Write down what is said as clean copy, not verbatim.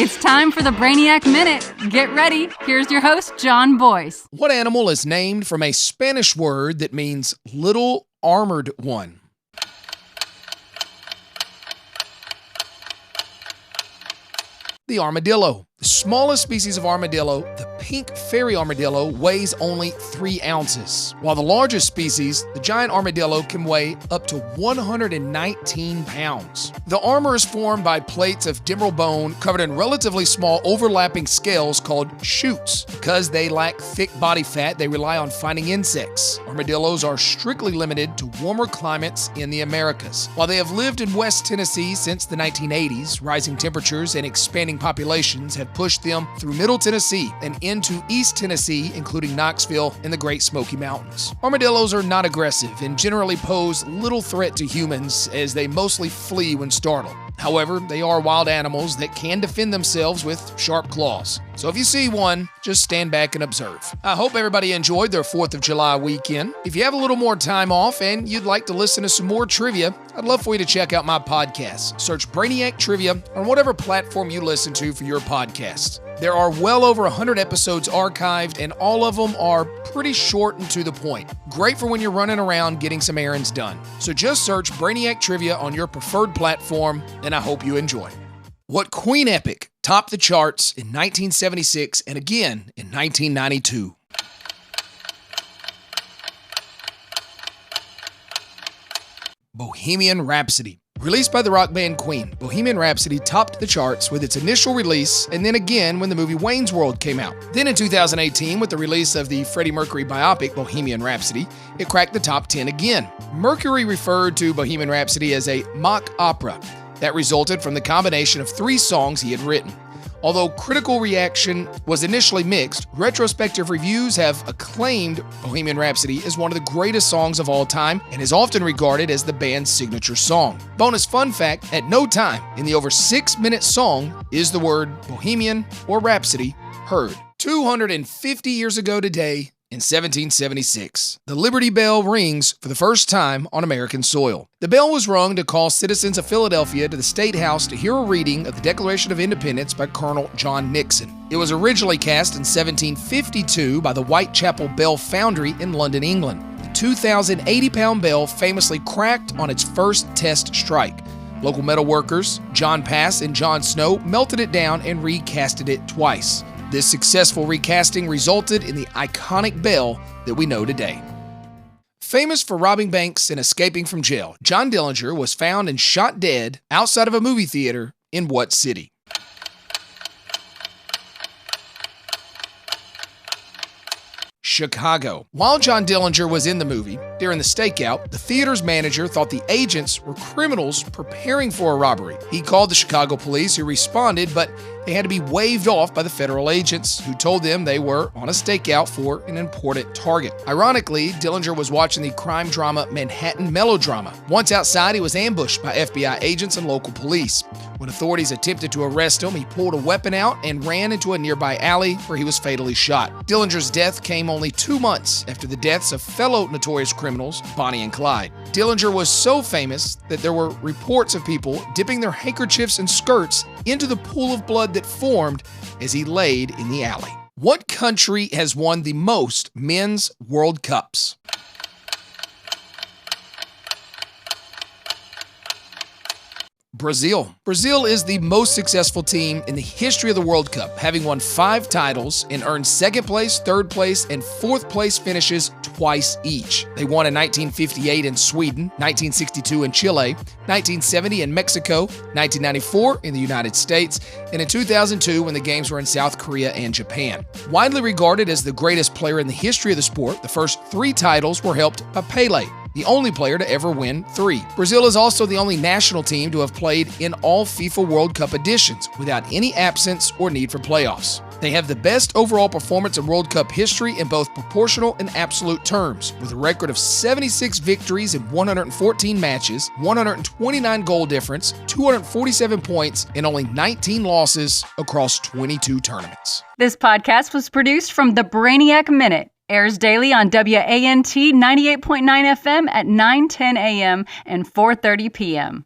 It's time for the Brainiac Minute. Get ready. Here's your host, John Boyce. What animal is named from a Spanish word that means little armored one? The armadillo. The smallest species of armadillo, the pink fairy armadillo, weighs only 3 ounces, while the largest species, the giant armadillo, can weigh up to 119 pounds. The armor is formed by plates of dimeral bone covered in relatively small overlapping scales called chutes. Because they lack thick body fat, they rely on finding insects. Armadillos are strictly limited to warmer climates in the Americas. While they have lived in West Tennessee since the 1980s, rising temperatures and expanding populations have pushed them through Middle Tennessee and into East Tennessee, including Knoxville and the Great Smoky Mountains. Armadillos are not aggressive and generally pose little threat to humans, as they mostly flee when startled. However, they are wild animals that can defend themselves with sharp claws. So if you see one, just stand back and observe. I hope everybody enjoyed their 4th of July weekend. If you have a little more time off and you'd like to listen to some more trivia, I'd love for you to check out my podcast. Search Brainiac Trivia on whatever platform you listen to for your podcast. There are well over 100 episodes archived, and all of them are pretty short and to the point. Great for when you're running around getting some errands done. So just search Brainiac Trivia on your preferred platform, and I hope you enjoy. What Queen epic topped the charts in 1976 and again in 1992? Bohemian Rhapsody. Released by the rock band Queen, Bohemian Rhapsody topped the charts with its initial release and then again when the movie Wayne's World came out. Then in 2018, with the release of the Freddie Mercury biopic Bohemian Rhapsody, it cracked the top 10 again. Mercury referred to Bohemian Rhapsody as a mock opera that resulted from the combination of 3 songs he had written. Although critical reaction was initially mixed, retrospective reviews have acclaimed Bohemian Rhapsody as one of the greatest songs of all time and is often regarded as the band's signature song. Bonus fun fact, at no time in the over 6-minute song is the word Bohemian or Rhapsody heard. 250 years ago today, in 1776, the Liberty Bell rings for the first time on American soil. The bell was rung to call citizens of Philadelphia to the State House to hear a reading of the Declaration of Independence by Colonel John Nixon. It was originally cast in 1752 by the Whitechapel Bell Foundry in London, England. The 2,080-pound bell famously cracked on its first test strike. Local metal workers, John Pass and John Snow, melted it down and recasted it twice. This successful recasting resulted in the iconic bell that we know today. Famous for robbing banks and escaping from jail, John Dillinger was found and shot dead outside of a movie theater in what city? Chicago. While John Dillinger was in the movie, during the stakeout, the theater's manager thought the agents were criminals preparing for a robbery. He called the Chicago police, who responded, but they had to be waved off by the federal agents, who told them they were on a stakeout for an important target. Ironically, Dillinger was watching the crime drama Manhattan Melodrama. Once outside, he was ambushed by FBI agents and local police. When authorities attempted to arrest him, he pulled a weapon out and ran into a nearby alley where he was fatally shot. Dillinger's death came only 2 months after the deaths of fellow notorious criminals, Bonnie and Clyde. Dillinger was so famous that there were reports of people dipping their handkerchiefs and skirts into the pool of blood that formed as he laid in the alley. What country has won the most men's World Cups? Brazil. Brazil is the most successful team in the history of the World Cup, having won 5 titles and earned 2nd place, 3rd place, and 4th place finishes twice each. They won in 1958 in Sweden, 1962 in Chile, 1970 in Mexico, 1994 in the United States, and in 2002 when the games were in South Korea and Japan. Widely regarded as the greatest player in the history of the sport, the first 3 titles were helped by Pelé, the only player to ever win 3. Brazil is also the only national team to have played in all FIFA World Cup editions without any absence or need for playoffs. They have the best overall performance in World Cup history in both proportional and absolute terms, with a record of 76 victories in 114 matches, 129 goal difference, 247 points, and only 19 losses across 22 tournaments. This podcast was produced from the Brainiac Minute. Airs daily on WANT 98.9 FM at 9:10 a.m. and 4:30 p.m.